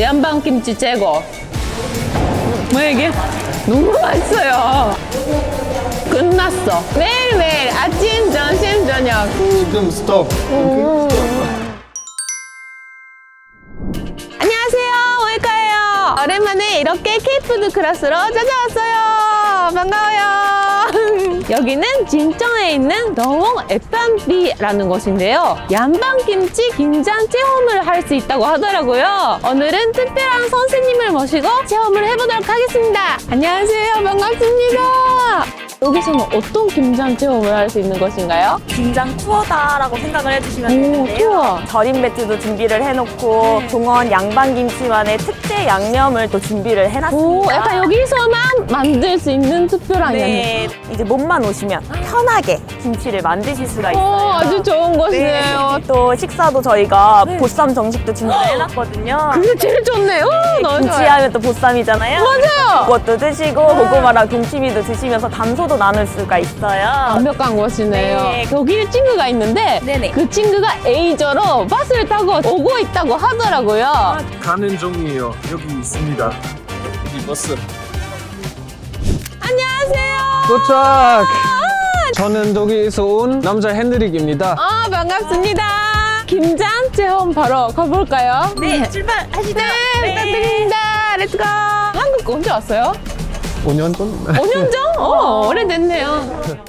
양반김치 최고. 뭐야 이게? 너무 맛있어요. 끝났어. 매일매일 아침, 점심, 저녁. 지금 스톱. 안녕하세요, 모이카예요. 오랜만에 이렇게 K푸드 클래스로 찾아왔어요. 반가워요. 여기는 진천에 있는 너홍 F&B라는 곳인데요. 양반김치 김장 체험을 할 수 있다고 하더라고요. 오늘은 특별한 선생님을 모시고 체험을 해보도록 하겠습니다. 안녕하세요, 반갑습니다. 여기서는 어떤 김장 체험을 할 수 있는 것인가요? 김장 투어다라고 생각을 해주시면 오, 되는데요. 투어. 절임 배추도 준비를 해놓고 동원 양반김치만의 특제 양념을 또 준비를 해놨습니다. 오, 약간 여기서만 만들 수 있는 특별한 양념. 네, 이제 몸만 오시면 편하게 김치를 만드실 수가 오, 있어요. 아주 좋은 곳이네요. 또 식사도 저희가 보쌈 정식도 준비를 해놨거든요. 그게 제일 좋네요. 너무 좋아요. 김치하면 또 보쌈이잖아요. 맞아요. 그것도 드시고 고구마랑 동치미도 드시면서 담소도 나눌 수가 있어요. 완벽한 곳이네요. 네. 여기 친구가 있는데 네네. 그 친구가 에이저로 버스를 타고 오고 있다고 하더라고요. 가는 중이에요. 여기 있습니다. 이 버스. 안녕하세요. 도착! 저는 여기에서 온 남자 핸드릭입니다. 아, 반갑습니다. 김장 체험 바로 가볼까요? 네, 출발하시죠. 네, 부탁드립니다. 렛츠고. 한국 언제 왔어요? 5년 전? 5년 전? 오래됐네요.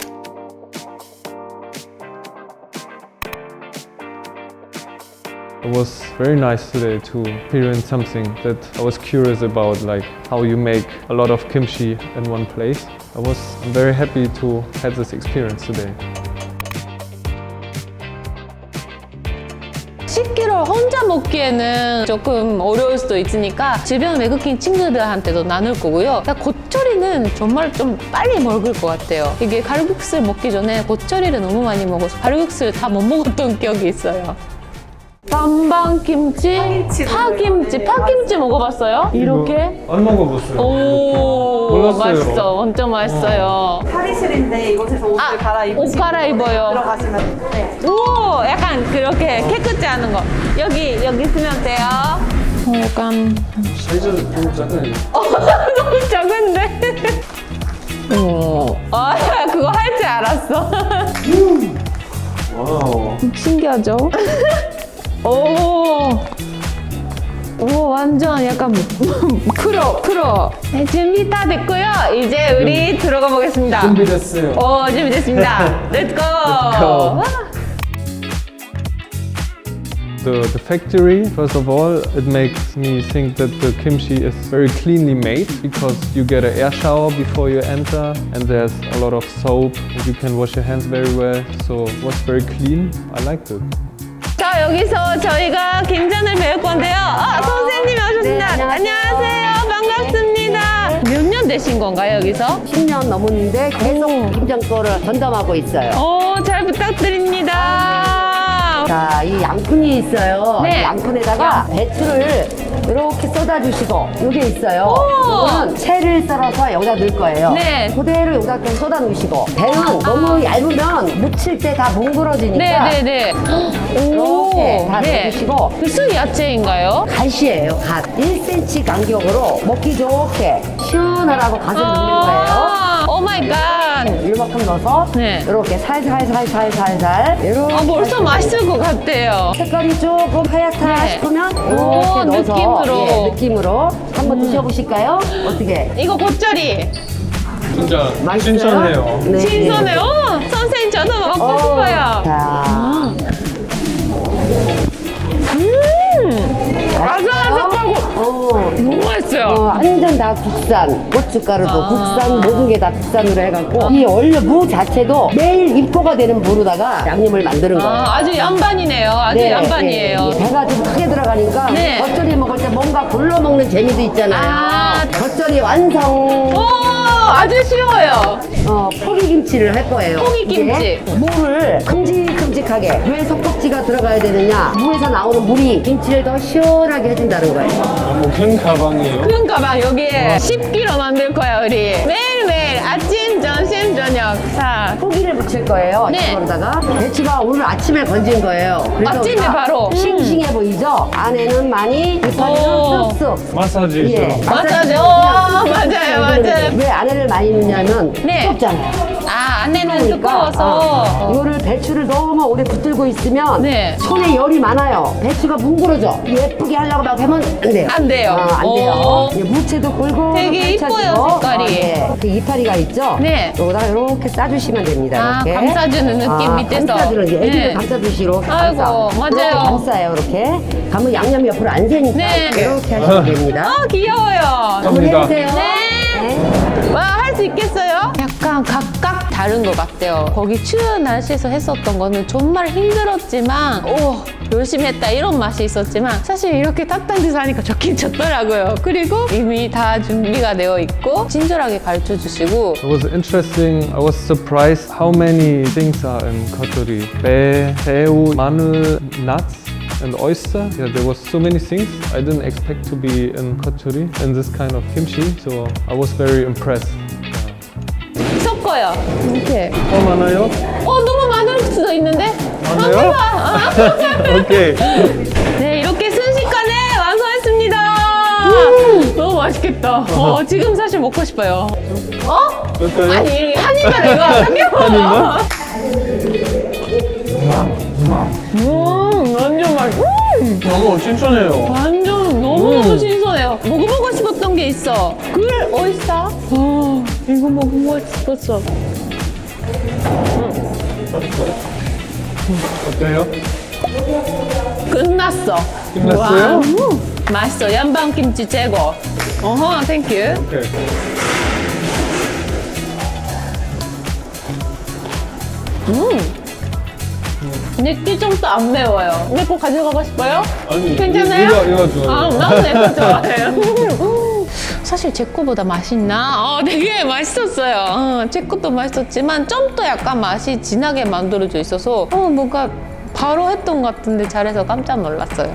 It was very nice today to experience something that I was curious about, like how you make a lot of kimchi in one place. I'm very happy to have this experience today. 10kg 혼자 먹기에는 조금 어려울 수도 있으니까 주변 외국인 친구들한테도 나눌 거고요. 겉절이는 정말 좀 빨리 먹을 것 같아요. 이게 칼국수를 먹기 전에 겉절이를 너무 많이 먹어서 칼국수를 다 못 먹었던 기억이 있어요. 반반김치, 파김치 먹어봤어요? 이렇게? 안 먹어봤어요. 오, 몰랐어요. 맛있어. 완전 맛있어요. 탈의실인데 이곳에서 옷을 아, 갈아입으시고 옷 갈아입어요. 들어가시면 됩니다. 오, 약간 그렇게 깨끗이 하는 거. 여기 있으면 돼요. 약간 사이즈는 너무 작아요. 너무 작은데. 아, 그거 할 줄 알았어. 와우. 신기하죠? 오, 완전 약간 프로. 네, 준비 다 됐고요. 이제 우리 들어가 보겠습니다. 준비됐어요. 준비됐습니다. Let's go. go. The factory, first of all, it makes me think that the kimchi is very cleanly made because you get an air shower before you enter and there's a lot of soap and you can wash your hands very well. So it was very clean. I liked it. 자, 여기서 저희가 김장을 배울 건데요. 선생님이 오셨습니다. 네, 안녕하세요. 반갑습니다. 몇 년 되신 건가요, 여기서? 10년 넘었는데 계속 김장 거를 전담하고 있어요. 잘 부탁드립니다. 자, 이 양푼이 있어요. 네. 이 양푼에다가 배추를 이렇게 쏟아주시고 이게 있어요. 오. 이거는 채를 썰어서 여기다 넣을 거예요. 네. 그대로 여기다 그냥 쏟아 놓으시고 배는 너무 얇으면 묻힐 때 다 뭉그러지니까 네네네. 이렇게 다 네. 넣어주시고 무슨 야채인가요? 갓이에요. 갓 1cm 간격으로 먹기 좋게 시원하라고 갓을 넣는 거예요. 오 마이 갓. 이만큼 넣어서 네. 이렇게 살살 이렇게 벌써 맛있을 것 같아요. 색깔이 조금 하얗다 네. 싶으면 오, 이렇게 넣어서 느낌으로. 예, 느낌으로 한번 드셔보실까요? 어떻게? 이거 겉절이. 진짜 맛있어요? 신선해요. 네. 신선해요. 선생님, 저도 먹고 싶어요. 자, 아삭아삭하고 너무 맛있어요. 완전 다 국산 고춧가루도 국산 모든 게 다 국산으로 해갖고 이 원래 무 자체도 매일 입고가 되는 무로다가 양념을 만드는 거예요. 아주 양반이네요. 아주 네, 양반이에요. 네, 배가 좀 크게 들어가니까 네. 겉절이 먹을 때 뭔가 굴러 먹는 재미도 있잖아요. 겉절이 완성. 오, 아주 쉬워요. 포기김치를 할 거예요. 포기김치. 이게 무를 큼직큼직하게. 왜 석박지가 들어가야 되느냐? 무에서 나오는 물이 김치를 더 시원하게 해준다는 거예요. 너무 큰 가방이에요. 큰 가방 여기에 10kg 만들 거야 우리. 매일매일 아침, 점심, 저녁. 자, 고기를 부칠 거예요. 네. 이거로다가 배추가 오늘 아침에 건진 거예요. 그래서 아침에 우리가 바로? 싱싱해 보이죠? 안에는 많이 오. 이파리는 쑥쑥. 마사지. 예. 마사지. 오, 맞아요, 맞아요. 왜 안에를 많이 넣냐면 네. 두껍잖아요. 아, 안에는 그러니까, 두꺼워서. 이거를 배추를 너무 오래 붙들고 있으면 네. 손에 열이 많아요. 배추가 뭉그러져. 예쁘게 하려고 막 하면 안 돼요. 안 돼요. 안 돼요. 오. 이제 무채도 골고루 되게 펼쳐지고, 이뻐요, 색깔이. 네. 그 이파리가 있죠? 네. 여기다가 이렇게 싸주시면 됩니다. 아, 이렇게. 감싸주는 느낌 밑에서. 감싸주는 게 애기들 네. 감싸주시 이렇게 아이고, 감싸. 맞아요. 이렇게 감싸요. 이렇게. 가면 양념이 옆으로 안 새니까 네. 이렇게 하시면 됩니다. 아, 귀여워요. 한번 해보세요. 네. 와, 할 수 있겠어요? 약간 각각 다른 것 같아요. 거기 추운 날씨에서 했었던 거는 정말 힘들었지만, 오, 열심히 했다 이런 맛이 있었지만, 사실 이렇게 따뜻해서 하니까 좋긴 좋더라고요. 그리고 이미 다 준비가 되어 있고, 친절하게 가르쳐 주시고, It was interesting. I was surprised how many things are in koturi. Be, 새우, 마늘, nuts, and oyster. Yeah, there was so many things. I didn't expect to be in koturi in this kind of kimchi, so I was very impressed. 섞어요. 이렇게. 많아요? 너무 많을 수도 있는데? 많아요? 오케이. 네, 이렇게 순식간에 완성했습니다. 너무 맛있겠다. 지금 사실 먹고 싶어요. 어때요? 아니, 한 입만 이거 한 입만. 완전 맛있어. 신선해요. 완전 너무너무 신선해요. 먹어보고 싶었던 게 있어. 굴 오이스터. 이거 먹어보고 싶었어. 어때요? 끝났어. 끝났어요? 와, 맛있어. 양방김치 최고. 땡큐. 오케이. 내끼 좀더 안 매워요. 내 거 가져가고 싶어요? 아니, 괜찮아요? 이거 좋아요. 아, 나도 내 거 좋아해요. 사실 제 거보다 맛있나? 되게 맛있었어요. 제 것도 맛있었지만 좀 더 약간 맛이 진하게 만들어져 있어서 뭔가 바로 했던 것 같은데 잘해서 깜짝 놀랐어요.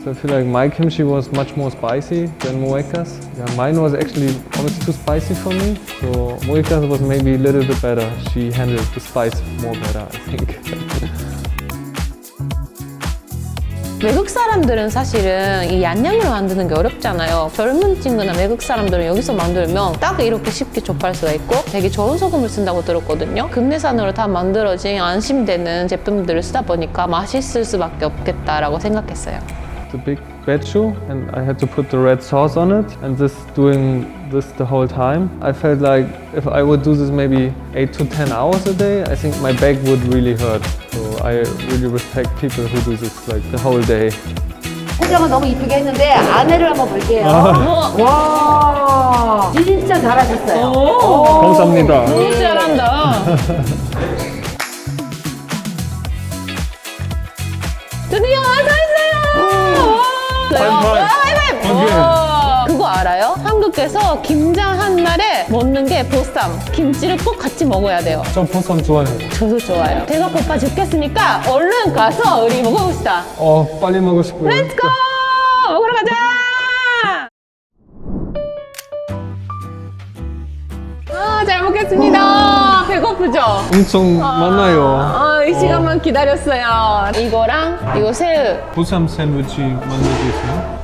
So I feel like my kimchi was much more spicy than Moeka's. Yeah, mine was actually almost too spicy for me. So Moeka's was maybe a little bit better. She handled the spice more better, I think. 외국 사람들은 사실은 이 양념을 만드는 게 어렵잖아요. 젊은 친구나 외국 사람들은 여기서 만들면 딱 이렇게 쉽게 접할 수가 있고 되게 좋은 소금을 쓴다고 들었거든요. 국내산으로 다 만들어진 안심되는 제품들을 쓰다 보니까 맛있을 수밖에 없겠다라고 생각했어요. The big bechu, and I had to put the red sauce on it, and doing this the whole time. I felt like if I would do this maybe 8 to 10 hours a day, I think my back would really hurt. So I really respect people who do this like the whole day. 포장은 너무 이쁘게 했는데 안에를 한번 볼게요. 와, 진짜 잘하셨어요. 감사합니다. 너무 잘한다. 드디어 완성했어요! 하이파이브! 그거 알아요? 한국에서 김장 한 날에 먹는 게 보쌈. 김치를 꼭 같이 먹어야 돼요. 저 보쌈 좋아해요. 저도 좋아요. 배가 고파 죽겠으니까 얼른 가서 우리 먹어봅시다. 빨리 먹고 싶어요. 렛츠고! 먹으러 가자! 잘 먹겠습니다. 배고프죠? 엄청 많아요. 이 시간만 기다렸어요. 이거랑 이거 새우. 보쌈 샌드위치 만들고 있어요?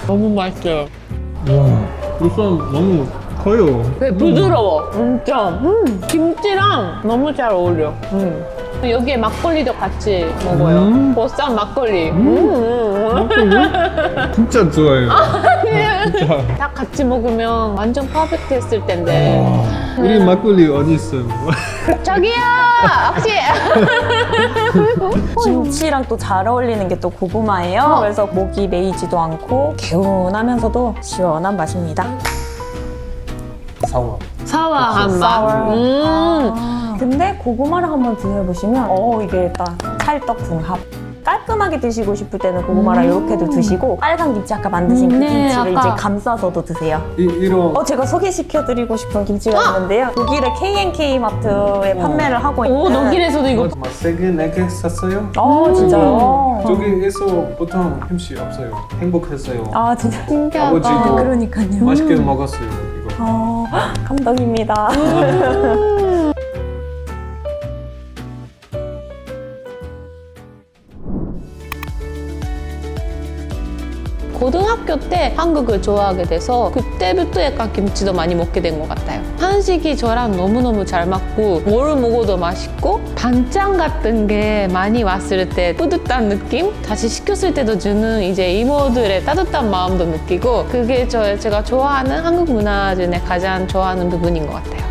너무 맛있어요. 보쌈 너무 커요. 부드러워. 엄청. 김치랑 너무 잘 어울려. 여기에 막걸리도 같이 먹어요. 보쌈 막걸리. 진짜 좋아해요. 딱 같이 먹으면 완전 퍼펙트 했을 텐데. 우리 막걸리 어디 있어요? 저기요! 혹시 김치랑 또 잘 어울리는 게 또 고구마예요. 그래서 목이 메이지도 않고 개운하면서도 시원한 맛입니다. 사와한 맛. 근데 고구마를 한번 드셔보시면 이게 일단 찰떡궁합. 깔끔하게 드시고 싶을 때는 고구마랑 이렇게도 드시고 빨간 김치 아까 만드신 그 네, 김치를 아까. 이제 감싸서도 드세요. 이런 제가 소개시켜드리고 싶은 김치가 있는데요. 독일의 K&K 마트에 판매를 하고 있는. 오, 독일에서도 이거. 세개 4개 샀어요? 진짜요? 저기에서 보통 김치 없어요. 행복했어요. 진짜. 신기하다. 아버지도 그러니까요. 맛있게 먹었어요. 감동입니다. 고등학교 때 한국을 좋아하게 돼서 그때부터 약간 김치도 많이 먹게 된 것 같아요. 한식이 저랑 너무너무 잘 맞고 뭘 먹어도 맛있고 반찬 같은 게 많이 왔을 때 뿌듯한 느낌? 다시 시켰을 때도 주는 이제 이모들의 따뜻한 마음도 느끼고 그게 제가 좋아하는 한국 문화 중에 가장 좋아하는 부분인 것 같아요.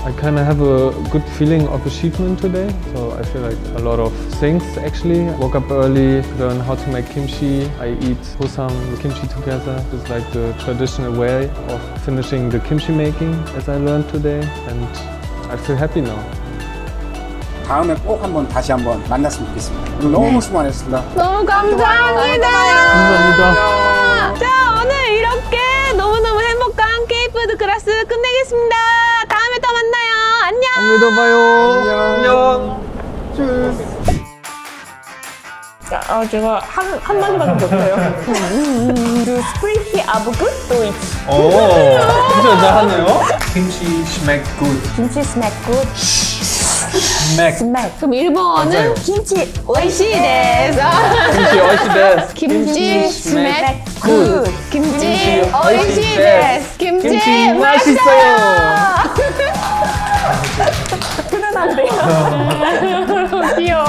I kind of have a good feeling of achievement today. So I feel like a lot of things actually. Woke up early, learn how to make kimchi. I eat hosam with kimchi together. It's like the traditional way of finishing the kimchi making as I learned today. And I feel happy now. 다음에 꼭 다시 한번 만났으면 좋겠습니다. 오늘 너무 수고 많으셨습니다. 너무 감사합니다. 감사합니다. 자, 오늘 이렇게 너무너무 행복한 K푸드 클래스 끝내겠습니다. 다음에 또 만나요. 안녕. 다음에 또 봐요. 안녕. 제가 한 마디밖에 못해요. 그 스프리티 아부굿 도이치. 오, 진짜 잘하네요. 김치 schmeckt gut. 김치 스맥 굿. schmeckt. 스맥. 그럼 일본어는 김치 오이시 데스. 김치 어시데스. 김치 스맥 굿. 김치 오이시 오이시 데스. 김치 김치 맛있어요. 맛있어요. 흔한데요. 귀여워.